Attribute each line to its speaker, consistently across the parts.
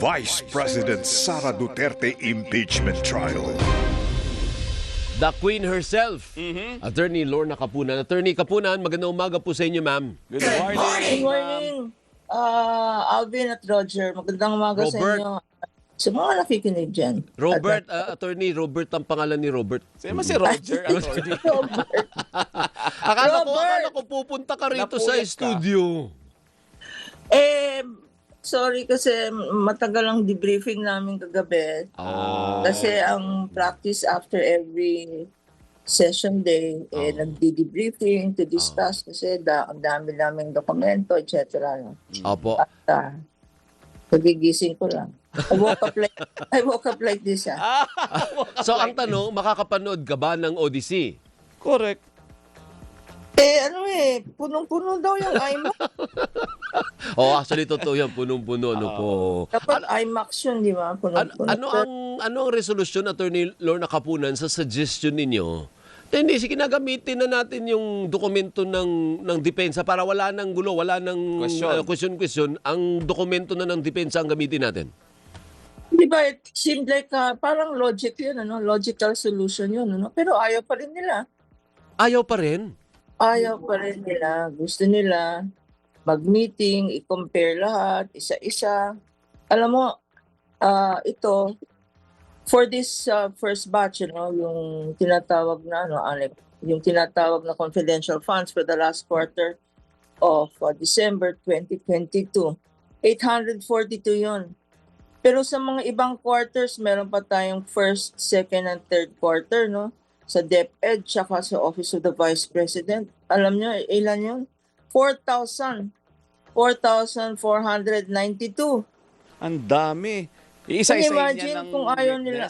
Speaker 1: Vice President Sara Duterte impeachment trial.
Speaker 2: The Queen herself, Attorney Lorna Capunan. Attorney Capunan, magandang umaga po sa inyo, ma'am.
Speaker 3: Good morning.
Speaker 4: Good morning, Alvin at Roger. Magandang umaga sa
Speaker 2: Robert.
Speaker 4: inyo. Sa mga nakikinig dyan.
Speaker 2: Robert, Attorney Robert ang pangalan ni Robert.
Speaker 3: Sino si Roger? Attorney?
Speaker 4: Robert.
Speaker 2: Akala ko pupunta ka rito sa
Speaker 3: Napulit ka.
Speaker 2: studio.
Speaker 4: Sorry kasi matagal ang debriefing namin kagabi. Kasi ang practice after every session day, nagdi-debriefing to discuss kasi ang dami naming dokumento, etc.
Speaker 2: Opo.
Speaker 4: At pagigising ko lang. I woke up like this.
Speaker 2: So ang tanong, makakapanood ka ba ng Odyssey?
Speaker 3: Correct.
Speaker 4: Punong-puno daw yung IMAX.
Speaker 2: Actually totoo yan, punong-puno. Ano po.
Speaker 4: Dapat IMAX yun, di ba? Punong-puno.
Speaker 2: Ano ang resolusyon, Attorney Lorna Capunan, sa suggestion ninyo? Hindi, ginagamitin na natin yung dokumento ng depensa para wala nang gulo, wala nang question. Ang dokumento na ng depensa ang gamitin natin.
Speaker 4: Di ba, it seemed like parang logic yun, logical solution yun. Pero ayaw pa rin nila.
Speaker 2: Ayaw pa rin.
Speaker 4: Ayaw pa rin nila. Gusto nila mag-meeting, i-compare lahat, isa-isa. Alam mo, ito, for this first batch, yung tinatawag na, yung tinatawag na confidential funds for the last quarter of December 2022, 842 yun. Pero sa mga ibang quarters, meron pa tayong first, second, and third quarter, sa DepEd, tsaka sa Office of the Vice President. Alam nyo, ilan yun? 4,492.
Speaker 3: Ang dami. Isa-isa
Speaker 4: Imagine
Speaker 3: niya ng
Speaker 4: kung ayaw nila.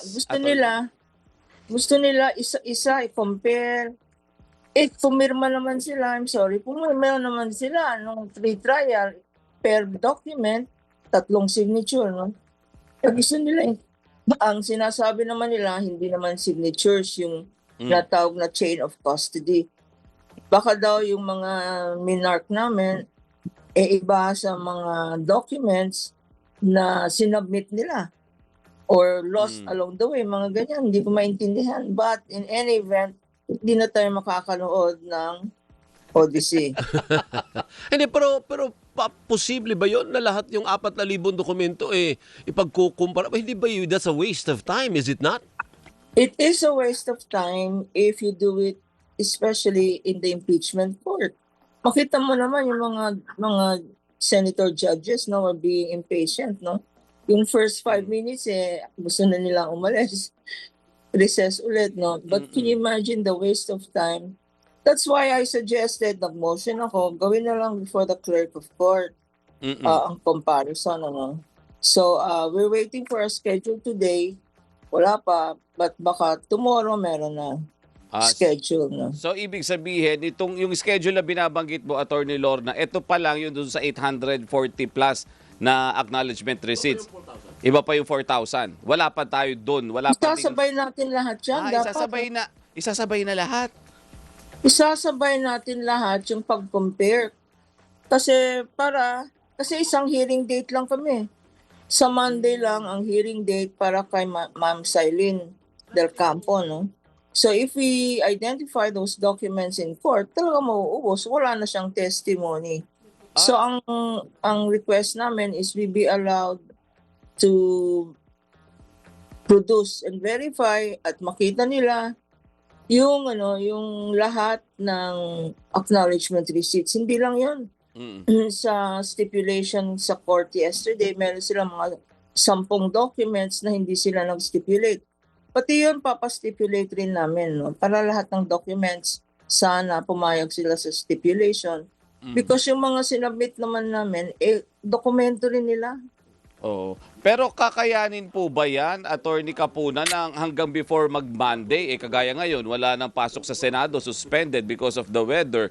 Speaker 4: Gusto nila isa-isa i-compare. Pumirma naman sila. I'm sorry. Pumirma naman sila nung pre-trial per document, 3 signature, Gusto nila ang sinasabi naman nila, hindi naman signatures yung natawag na chain of custody. Baka daw yung mga minark namin, iba sa mga documents na sinubmit nila or lost along the way, mga ganyan. Hindi ko maintindihan. But in any event, hindi na tayo makakanood ng Odyssey.
Speaker 2: Hindi, pero posible ba yun na lahat yung 4,000 dokumento ipagkukumpara? Hindi ba yun? That's a waste of time, is it not?
Speaker 4: It is a waste of time if you do it, especially in the impeachment court. Makita mo naman yung mga senator judges are being impatient, Yung first 5 minutes gusto na nilang umalis. Recess ulit, But can you imagine the waste of time? That's why I suggested, nag-motion ako, gawin na lang before the clerk of court ang comparison, So, we're waiting for a schedule today. Wala pa, but baka tomorrow meron na schedule,
Speaker 3: So, ibig sabihin, yung schedule na binabanggit mo, Attorney Lorna, ito pa lang yung dun sa 840 plus na acknowledgement receipts. Iba pa yung 4,000. Wala pa tayo dun.
Speaker 4: Isasabay natin lahat yan.
Speaker 3: Isasabay na lahat.
Speaker 4: Isasabay natin lahat yung pag-compare. Kasi isang hearing date lang kami. Sa Monday lang ang hearing date para kay Ma'am Silene Del Campo, So if we identify those documents in court, talaga mauubos, wala na siyang testimony. So ang request namin is we be allowed to produce and verify at makita nila yung lahat ng acknowledgement receipts. Hindi lang 'yon. Sa stipulation sa court yesterday, meron silang mga 10 documents na hindi sila nag-stipulate. Pati yun, papastipulate rin namin, para lahat ng documents, sana pumayag sila sa stipulation. Because yung mga sinabit naman namin, dokumento rin nila.
Speaker 3: Oo. Pero kakayanin po ba yan, Attorney Capunan, na hanggang before mag-Monday, kagaya ngayon, wala nang pasok sa Senado, suspended because of the weather.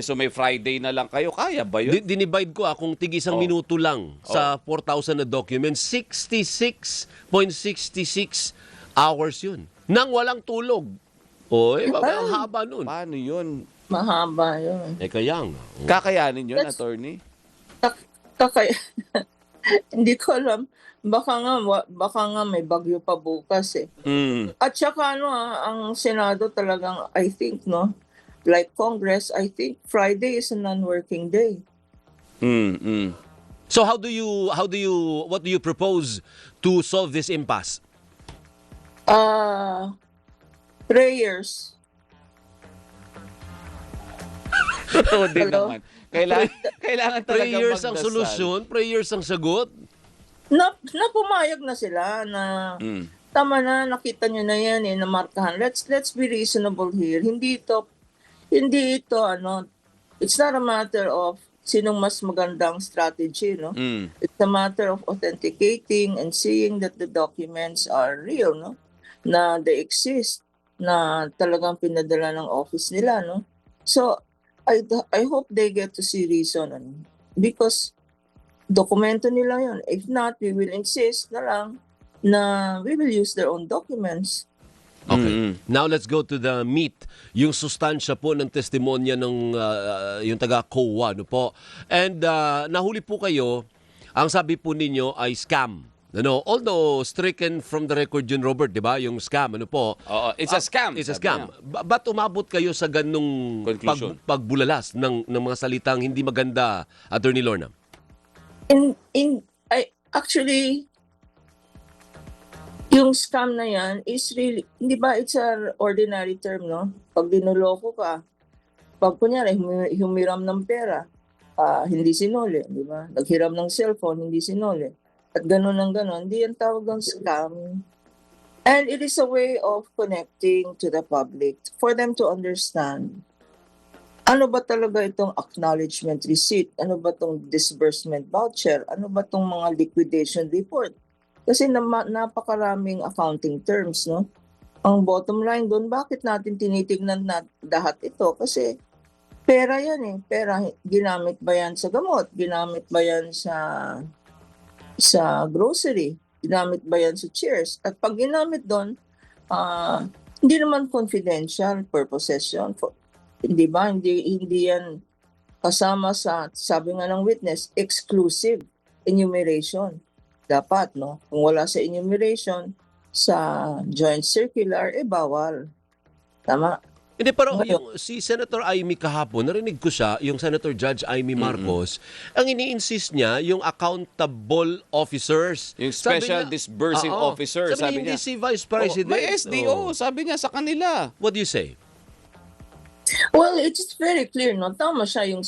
Speaker 3: So may Friday na lang kayo. Kaya ba yun?
Speaker 2: Dinivide ko kung tig-isang minuto lang sa 4,000 na documents, 66.66 hours yun. Nang walang tulog. Ang haba nun.
Speaker 3: Paano yun?
Speaker 4: Mahaba yun.
Speaker 2: Kaya nga.
Speaker 3: Kakayanin yun, Attorney?
Speaker 4: Hindi ko alam. Baka nga may bagyo pa bukas eh.
Speaker 3: Mm.
Speaker 4: At saka ang Senado talagang, I think, no, like Congress, I think Friday is a non-working day.
Speaker 3: Mm. Mm.
Speaker 2: So what do you propose to solve this impasse?
Speaker 4: Prayers.
Speaker 3: Oo din
Speaker 4: Hello?
Speaker 3: naman. Kailangan talaga
Speaker 2: Prayers ang
Speaker 3: magdasal.
Speaker 2: solusyon, prayers ang sagot.
Speaker 4: Na pumayag na sila na tama na, nakita nyo na yan namarkahan. Let's be reasonable here. Hindi ito it's not a matter of sinong mas magandang strategy, no?
Speaker 3: Mm.
Speaker 4: It's a matter of authenticating and seeing that the documents are real, no? Na they exist, na talagang pinadala ng office nila, no? So, I hope they get to see reason, because dokumento nila yon. If not, we will insist na lang na we will use their own documents.
Speaker 2: Okay. Now let's go to the meat, yung sustansya po ng testimonya ng yung taga COA, no po. And nahuli po kayo, ang sabi po ninyo ay scam. Ano, although stricken from the record yun, Robert, di ba? Yung scam, ano po?
Speaker 3: Oo, it's a scam.
Speaker 2: It's a
Speaker 3: sabi
Speaker 2: scam.
Speaker 3: niya.
Speaker 2: Ba't umabot kayo sa ganung
Speaker 3: Conclusion.
Speaker 2: pagbulalas ng mga salitang hindi maganda, Attorney Lorna?
Speaker 4: Actually, yung scam na yan is really, hindi ba it's an ordinary term, no? Pag dinuloko ka, pag kunyari humiram ng pera, hindi sinuli, di ba? Naghiram ng cellphone, hindi sinuli. At ganun ang ganun, hindi yan tawag ng scam. And it is a way of connecting to the public for them to understand ano ba talaga itong acknowledgement receipt, ano ba itong disbursement voucher, ano ba itong mga liquidation report. Kasi napakaraming accounting terms, no? Ang bottom line doon, bakit natin tinitignan na lahat ito? Kasi pera yan eh. Pera, ginamit ba yan sa gamot? Ginamit ba yan sa grocery? Ginamit ba yan sa chairs? At pag ginamit doon, hindi naman confidential purposes yun. Hindi ba? Hindi yan kasama sa, sabi nga ng witness, exclusive enumeration. Dapat, no? Kung wala sa enumeration, sa joint circular, bawal. Tama?
Speaker 2: Hindi, pero yung si Senator Amy kahapon, narinig ko siya, yung Senator Judge Amy Marcos, ang ini-insist niya, yung accountable officers.
Speaker 3: Yung special
Speaker 2: Sabi niya,
Speaker 3: disbursing officer, sabi
Speaker 2: hindi
Speaker 3: niya.
Speaker 2: si Vice President.
Speaker 3: May SDO, sabi niya sa kanila.
Speaker 2: What do you say?
Speaker 4: Well, it's very clear, no? Tama siya yung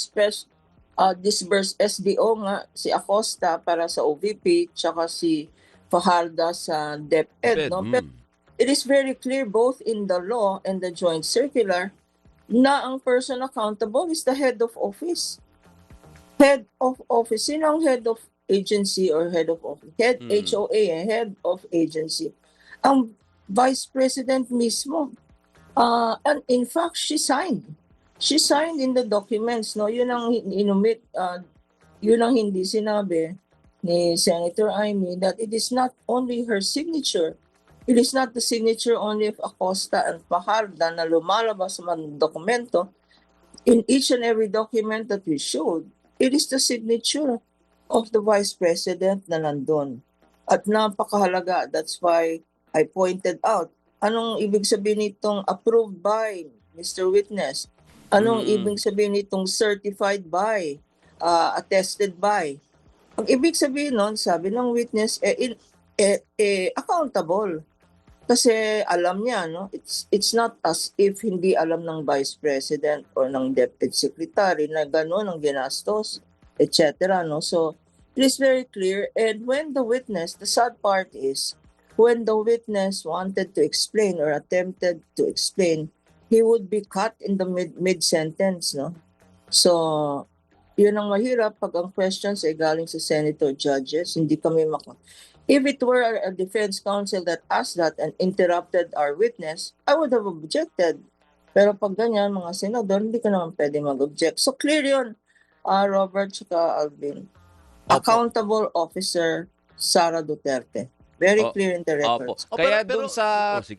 Speaker 4: disburse SDO nga, si Acosta para sa OVP, tsaka si Fajarda sa DepEd, no? Pero it is very clear both in the law and the joint circular na ang person accountable is the head of office. Head of office. Sino ang head of agency or head of office? Head HOA, head of agency. Ang vice president mismo. And in fact, she signed. She signed in the documents, no? Yun ang inumit, yun ang hindi sinabi ni Senator Amy, that it is not only her signature. It is not the signature only of Acosta and Fajarda na lumalabas sa mga dokumento. In each and every document that we showed, it is the signature of the Vice President na nandun. At napakahalaga. That's why I pointed out, anong ibig sabihin nitong approved by Mr. Witness? Anong ibig sabihin nitong certified by, attested by? Ang ibig sabihin nun, sabi ng witness, accountable. Kasi alam niya, no? It's not as if hindi alam ng Vice President or ng Deputy Secretary na gano'n ang ginastos, etc. No? So, it is very clear. And when the witness, the sad part is, when the witness wanted to explain or attempted to explain, he would be cut in the mid-sentence, no? So, yun ang mahirap pag ang questions ay galing sa senator judges, hindi kami If it were a defense counsel that asked that and interrupted our witness, I would have objected. Pero pag ganyan, mga senador, hindi ka naman pwede mag-object. So clear yun, Robert tsaka Alvin. Accountable officer, Sara Duterte. Very clear in the records.
Speaker 3: Opo. Kaya
Speaker 2: pero-
Speaker 3: dun sa
Speaker 2: sige.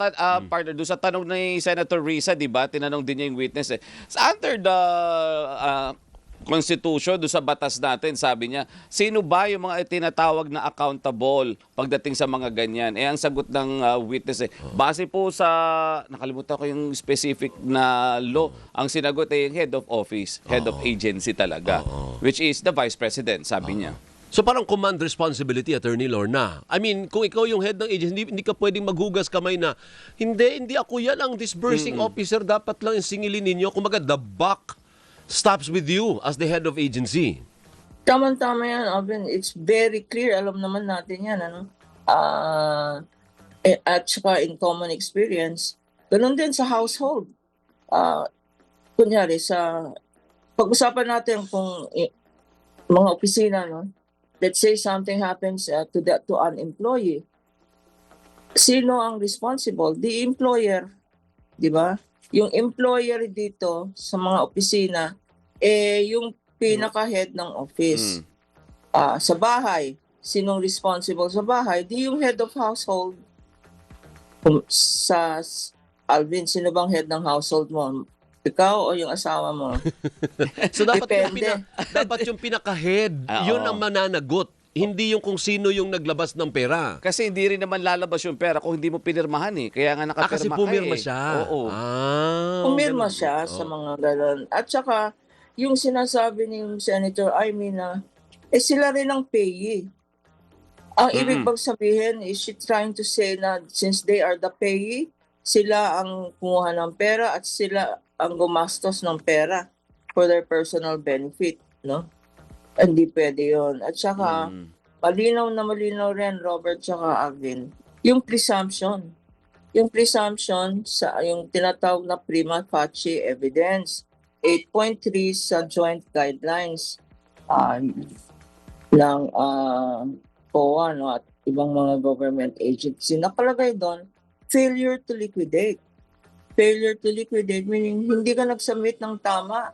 Speaker 3: partner, dun sa tanong ni Senator Risa, 'di ba? Tinanong din niya yung witness eh. So, under the Constitution, doon sa batas natin, sabi niya, sino ba yung mga tinatawag na accountable pagdating sa mga ganyan? Ang sagot ng witness base po sa, nakalimutan ko yung specific na law, ang sinagot ay yung head of office, head of agency talaga, which is the vice president, sabi niya.
Speaker 2: So parang command responsibility, Attorney Lorna. I mean, kung ikaw yung head ng agency, hindi ka pwedeng maghugas kamay na, hindi ako yan ang disbursing officer, dapat lang yung singilin ninyo. Kumaga, the buck stops with you as the head of agency.
Speaker 4: Tama-tama yan, Alvin. It's very clear. Alam naman natin yan, ano? At saka in common experience, ganun din sa household. Kunyari, pag-usapan natin kung mga opisina, no? Let's say something happens to an employee. Sino ang responsible? The employer. Di ba? Yung employer dito sa mga opisina, yung pinaka-head ng office. Sa bahay, sinong responsible sa bahay? Di yung head of household. Alvin, sino bang head ng household mo? Ikaw o yung asawa mo?
Speaker 2: So dapat
Speaker 4: Depende.
Speaker 2: dapat yung pinaka-head, yun ang mananagot. Hindi yung kung sino yung naglabas ng pera.
Speaker 3: Kasi hindi rin naman lalabas yung pera kung hindi mo pinirmahan Kaya nga nakapirma
Speaker 2: Kasi pumirma siya.
Speaker 3: Oo.
Speaker 4: Pumirma siya sa mga galon. At saka, yung sinasabi ni Senator Amy na, sila rin ang payee. Ang ibig bang sabihin, is she trying to say na since they are the payee, sila ang kumuha ng pera at sila ang gumastos ng pera for their personal benefit, no? Hindi pwede yun. At saka, malinaw na malinaw rin, Robert tsaka Alvin, yung presumption. Yung presumption sa yung tinatawag na prima facie evidence. 8.3 sa joint guidelines ng POA, no, at ibang mga government agency. Nakalagay doon, failure to liquidate. Failure to liquidate meaning hindi ka nag-submit ng tama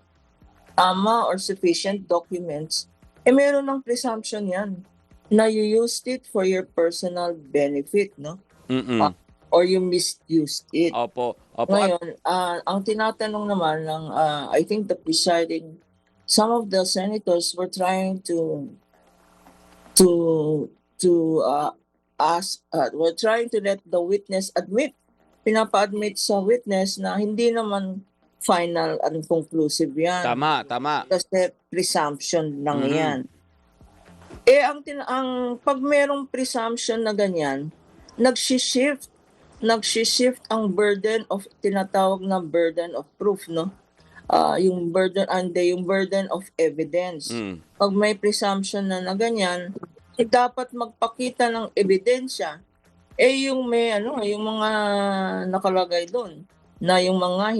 Speaker 4: or sufficient documents. Meron ng presumption yan na you used it for your personal benefit, no? Or you misused it.
Speaker 3: Opo.
Speaker 4: Ngayon, ang tinatanong naman ng, I think some of the senators were trying we're trying to let the witness pinapa-admit sa witness na hindi naman final and conclusive yan.
Speaker 3: Tama.
Speaker 4: Kasi presumption lang yan. Pag merong presumption na ganyan, nagsishift ang burden of, tinatawag na burden of proof, no? Yung burden of evidence. Pag may presumption na ganyan, dapat magpakita ng ebidensya. Yung mga nakalagay doon na yung mga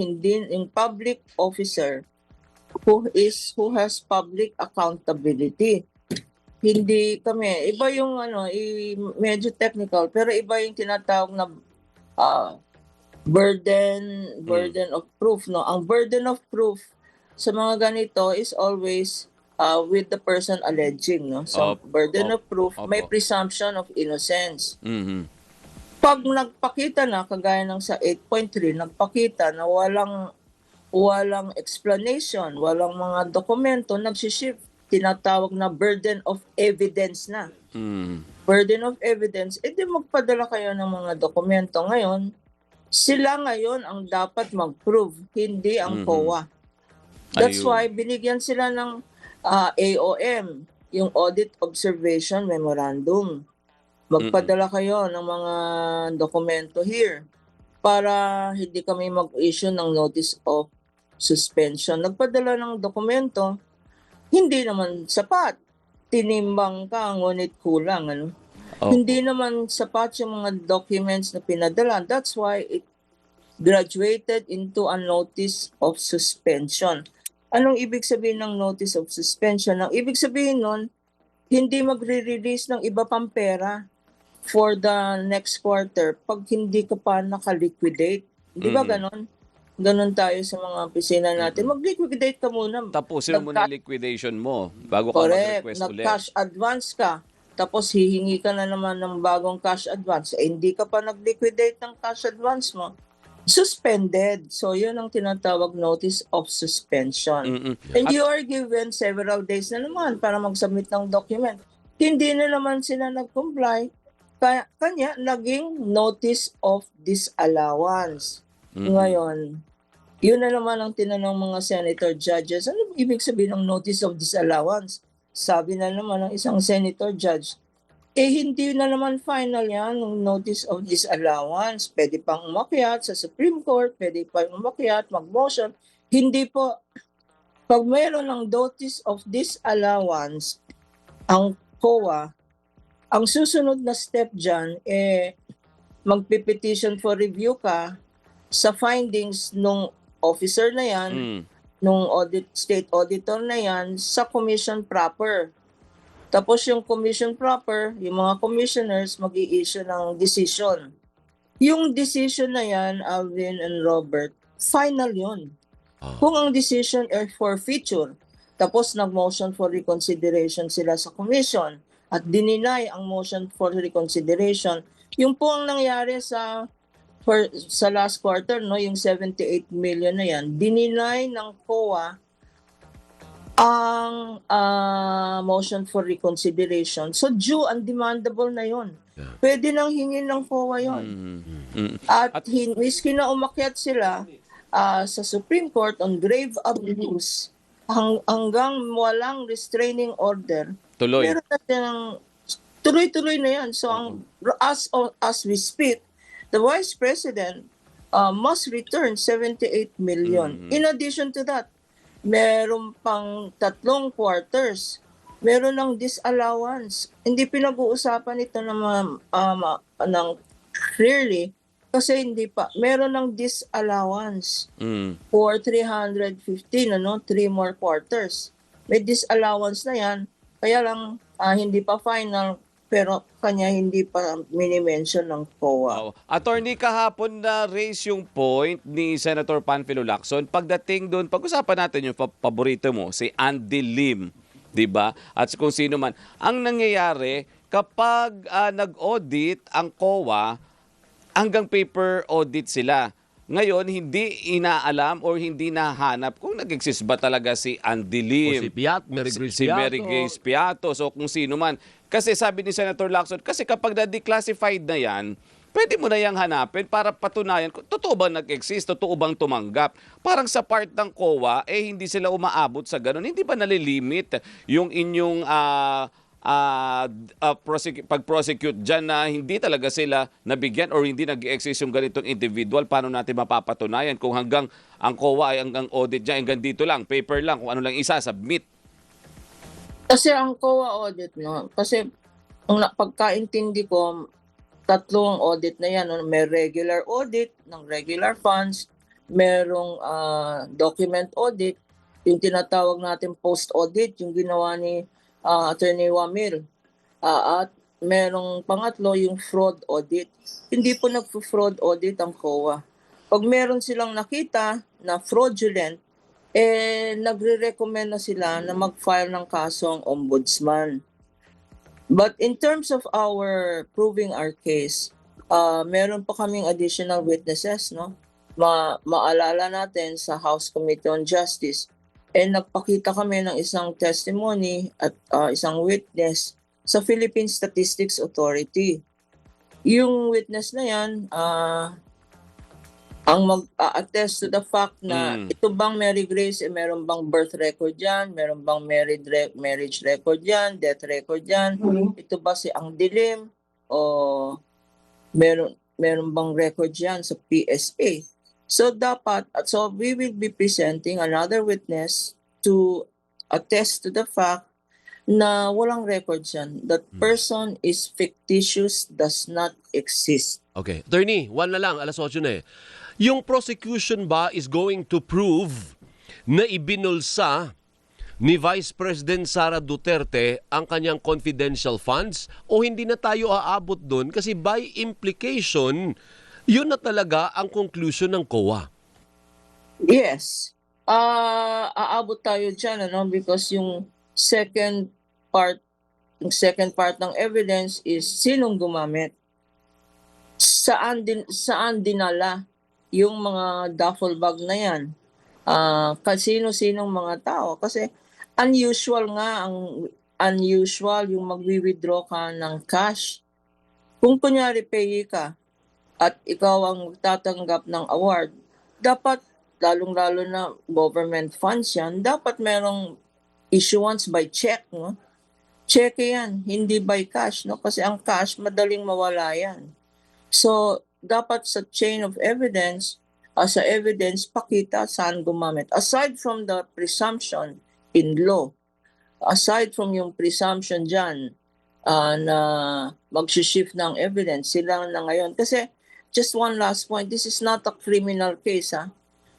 Speaker 4: yung public officer who has public accountability. Hindi kami, iba yung medyo technical, pero iba yung tinatawag na burden of proof, no? Ang burden of proof sa mga ganito is always with the person alleging, no? So burden of proof, may presumption of innocence. Pag nagpakita na, kagaya ng sa 8.3, nagpakita na walang explanation, walang mga dokumento, nagsishift, tinatawag na burden of evidence na. Burden of evidence, di magpadala kayo ng mga dokumento. Ngayon, sila ngayon ang dapat mag-prove, hindi ang POA. That's why binigyan sila ng AOM, yung Audit Observation Memorandum. Magpadala kayo ng mga dokumento here para hindi kami mag-issue ng notice of suspension. Nagpadala ng dokumento, hindi naman sapat. Tinimbang ka, ngunit kulang. Ano? Hindi naman sapat yung mga documents na pinadala. That's why it graduated into a notice of suspension. Anong ibig sabihin ng notice of suspension? Ang ibig sabihin nun, hindi magre-release ng iba pang pera for the next quarter pag hindi ka pa naka-liquidate. Di ba ganon? Ganon tayo sa mga opisina natin. Mag-liquidate ka muna.
Speaker 3: Tapusin mo muna liquidation mo bago ka mag-request ulit.
Speaker 4: Nag-cash advance ka. Tapos hihingi ka na naman ng bagong cash advance. Hindi ka pa nag-liquidate ng cash advance mo. suspended. So, yun ang tinatawag notice of suspension.
Speaker 3: Mm-mm.
Speaker 4: And you are given several days na naman para mag-submit ng document. Hindi na naman sila nag-comply. Kanya, naging notice of disallowance. Ngayon, yun na naman ang tinanong mga senator judges. Ano ibig sabihin ng notice of disallowance? Sabi na naman ng isang senator judge, hindi na naman final yan ng notice of disallowance. Pwede pang umakyat sa Supreme Court, pwede pang umakyat, mag-motion. Hindi po. Pag mayroon ng notice of disallowance, ang COA, ang susunod na step dyan, magpipetition for review ka sa findings nung officer na yan, nung state auditor na yan, sa commission proper. Tapos yung commission proper, yung mga commissioners mag-i-issue ng decision. Yung decision na yan, Alvin and Robert, final yun. Kung ang decision ay forfeiture, tapos nag-motion for reconsideration sila sa commission at dininay ang motion for reconsideration, yung po ang nangyari sa last quarter, no, yung 78 million na yan, dininay ng COA ang motion for reconsideration. So due and demandable na yon. Pwede nang hingin ng COA yon. At miski na umakyat sila sa Supreme Court on grave abuse hanggang walang restraining order,
Speaker 3: Tuloy.
Speaker 4: meron na silang tuloy-tuloy na yan. So as we speak, the Vice President must return 78 million. In addition to that, meron pang 3 quarters. Meron ng disallowance. Hindi pinag-uusapan ito ng clearly kasi hindi pa. Meron ng disallowance for 315, 3 more quarters. May disallowance na yan. Kaya lang hindi pa final pero kanya hindi pa mini-mention ng COA.
Speaker 3: Wow. Attorney, kahapon na raise yung point ni Senator Panfilo Lacson. Pagdating doon, pag-usapan natin yung paborito mo, si Andy Lim, 'di ba? At kung sino man. Ang nangyayari kapag nag-audit ang COA, hanggang paper audit sila. Ngayon, hindi inaalam or hindi nahanap kung nag-exist ba talaga si Andy Lim.
Speaker 2: O si Piat, Mary Grace
Speaker 3: si
Speaker 2: Piato.
Speaker 3: Mary Grace Piato. So kung sino man. Kasi sabi ni Senator Lacson, kasi kapag na-declassified na yan, pwede mo na yang hanapin para patunayan kung totoo ba nag-exist, totoo bang tumanggap. Parang sa part ng COA, hindi sila umaabot sa ganun. Hindi ba nalilimit yung inyong pag-prosecute dyan na hindi talaga sila nabigyan or hindi nag-exist yung ganitong individual? Paano natin mapapatunayan kung hanggang ang COA ay hanggang audit dyan, hanggang dito lang, paper lang, kung ano lang isa, submit?
Speaker 4: Kasi ang COA audit, no? Kasi ang pagkaintindi ko, 3 audit na yan. No? May regular audit ng regular funds, merong document audit, yung tinatawag natin post-audit, yung ginawa ni Attorney Wamil. At merong pangatlo, yung fraud audit. Hindi po nag-fraud audit ang COA. Pag meron silang nakita na fraudulent, nagre-recommend na sila na mag-file ng kaso ang ombudsman. But in terms of our proving our case, meron pa kaming additional witnesses, no? Maalala natin sa House Committee on Justice, nagpakita kami ng isang testimony at isang witness sa Philippine Statistics Authority. Yung witness na yan, ang mag-attest to the fact na ito bang Mary Grace, meron bang birth record yan, meron bang marriage record yan, death record yan, ito ba si Ang Dilim, o meron bang record yan sa PSA. So we will be presenting another witness to attest to the fact na walang record yan. That person is fictitious, does not exist.
Speaker 2: Okay. Attorney, 1 na lang, 8:00 na eh. Yung prosecution ba is going to prove na ibinulsa ni Vice President Sara Duterte ang kanyang confidential funds o hindi na tayo aabot doon kasi by implication, yun na talaga ang conclusion ng COA?
Speaker 4: Yes. Aabot tayo dyan, because yung second part ng evidence is sinong gumamit, saan dinala yung mga duffel bag na yan, kasino-sinong mga tao. Kasi unusual yung magwi-withdraw ka ng cash. Kung kunyari payee ka at ikaw ang tatanggap ng award, dapat, lalong-lalo na government funds yan, dapat merong issuance by check, no? Cheque yan, hindi by cash, no? Kasi ang cash, madaling mawala yan. So, dapat sa chain of evidence, sa evidence, pakita saan gumamit. Aside from the presumption in law, aside from yung presumption dyan na mag-shift ng evidence, sila na ngayon. Kasi, just one last point, this is not a criminal case, ha?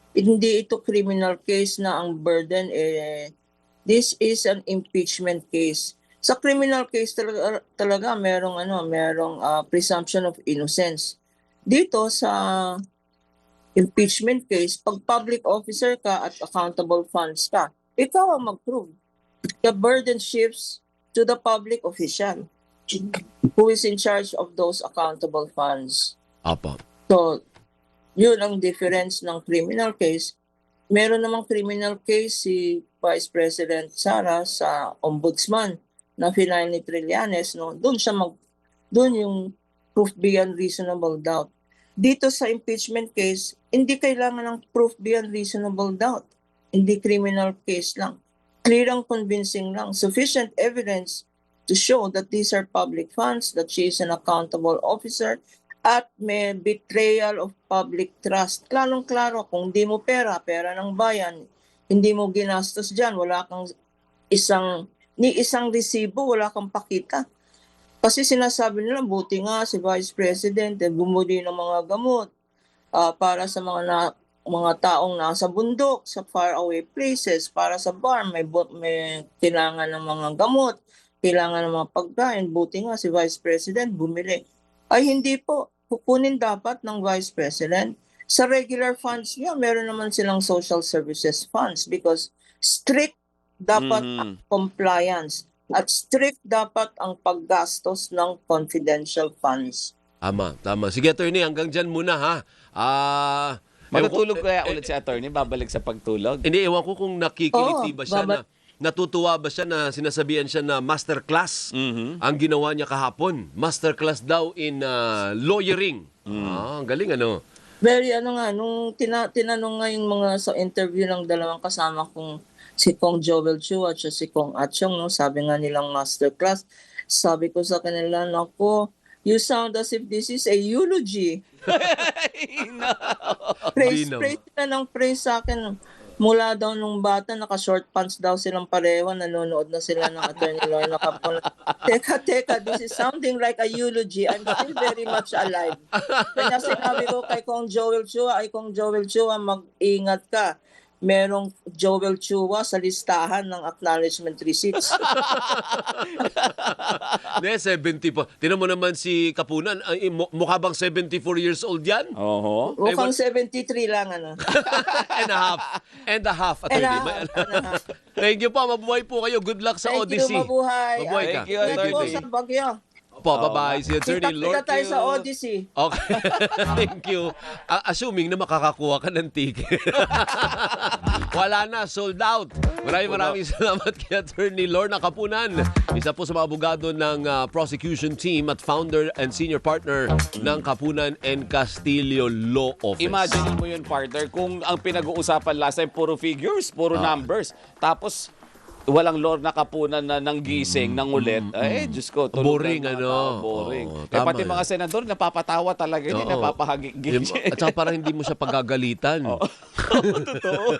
Speaker 4: Hindi ito criminal case na ang burden, this is an impeachment case. Sa criminal case talaga merong presumption of innocence. Dito sa impeachment case, pag public officer ka at accountable funds ka, ikaw ang mag-prove. The burden shifts to the public official who is in charge of those accountable funds.
Speaker 2: Apa.
Speaker 4: So, yun ang difference ng criminal case. Meron namang criminal case si Vice President Sara sa ombudsman na final ni Trillanes, no? Doon yung proof beyond reasonable doubt. Dito sa impeachment case, hindi kailangan ng proof beyond reasonable doubt. Hindi criminal case lang. Clear and convincing lang. Sufficient evidence to show that these are public funds, that she is an accountable officer, at may betrayal of public trust. Klarong-klaro, kung di mo pera ng bayan, hindi mo ginastos dyan, wala kang isang resibo, wala kang pakita. Kasi sinasabi nila, buti nga si Vice President, bumuli ng mga gamot para sa mga taong nasa bundok, sa faraway places, para sa bar, may kailangan ng mga gamot, kailangan ng mga pagkain, buti nga si Vice President bumili. Ay hindi po, kukunin dapat ng Vice President. Sa regular funds niya, meron naman silang social services funds because strict dapat ang compliance at strict dapat ang paggastos ng confidential funds.
Speaker 2: Tama. Sige, attorney, hanggang dyan muna, ha?
Speaker 3: Matutulog kaya ulit si attorney, babalik sa pagtulog?
Speaker 2: Hindi, ewan ko kung nakikiliti ba siya na natutuwa ba siya na sinasabihan siya na masterclass ang ginawa niya kahapon. Masterclass daw in lawyering. Ang galing
Speaker 4: Very nung tinanong nga yung mga sa interview ng dalawang kasama kong si Kong Joel Chu at si Kong Atchong, no, sabi nga nilang masterclass. Sabi ko sa kanila, nako, you sound as if this is a eulogy. Praise sila ng praise sa akin. Mula daw nung bata, naka-short pants daw silang pareho, nanonood na sila ng Attorney Lorna Capon. Teka, this is sounding like a eulogy. I'm still very much alive. Kaya sinabi ko kay Kong Joel Chua, mag-ingat ka. Merong Joel Chua sa listahan ng acknowledgement receipts.
Speaker 2: Ne, 70 pa. Tinan mo naman si Kapunan, mukha bang 74 years old yan?
Speaker 3: Oho.
Speaker 4: Mukhang 73 lang,
Speaker 2: And a half, attorney. Thank you po, mabuhay po kayo. Good luck sa Odyssey.
Speaker 4: Thank you, mabuhay.
Speaker 2: Mabuhay ka.
Speaker 3: Thank you, attorney.
Speaker 4: Sa Bagyo.
Speaker 2: Po, bye-bye. Si Attorney Lord.
Speaker 4: Kita tayo sa Odyssey.
Speaker 2: Okay. Thank you. Assuming na makakakuha ka ng ticket. Wala na, sold out. Maraming salamat kay Attorney Lorna Kapunan. Isa po sa mga abogado ng prosecution team at founder and senior partner ng Kapunan and Castillo Law Office.
Speaker 3: Imagine mo yun, partner, kung ang pinag-uusapan last time, puro figures, puro numbers. Tapos, walang Lorna Kapunan na nang gising, nang ulit. Diyos ko, tulog
Speaker 2: Boring,
Speaker 3: ng mga tao, boring. Pati mga senador, napapatawa talaga yun, napapahagigil.
Speaker 2: At saka parang hindi mo siya pagagalitan.
Speaker 3: Totoo.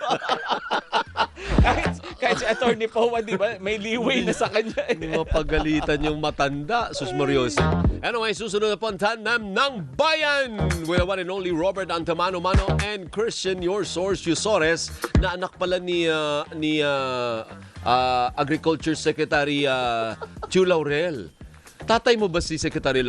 Speaker 3: kahit si Attorney Powa, di ba, may leeway na sa kanya.
Speaker 2: Hindi mo pagalitan yung matanda. Sus Mariosa. Anyway, susunod na po ang Tanam ng Bayan with the one and only Robert Antamano-Mano and Christian Your Source Yusores na anak pala ni Agriculture Secretary Chu Laurel. Tatay mo ba si Secretary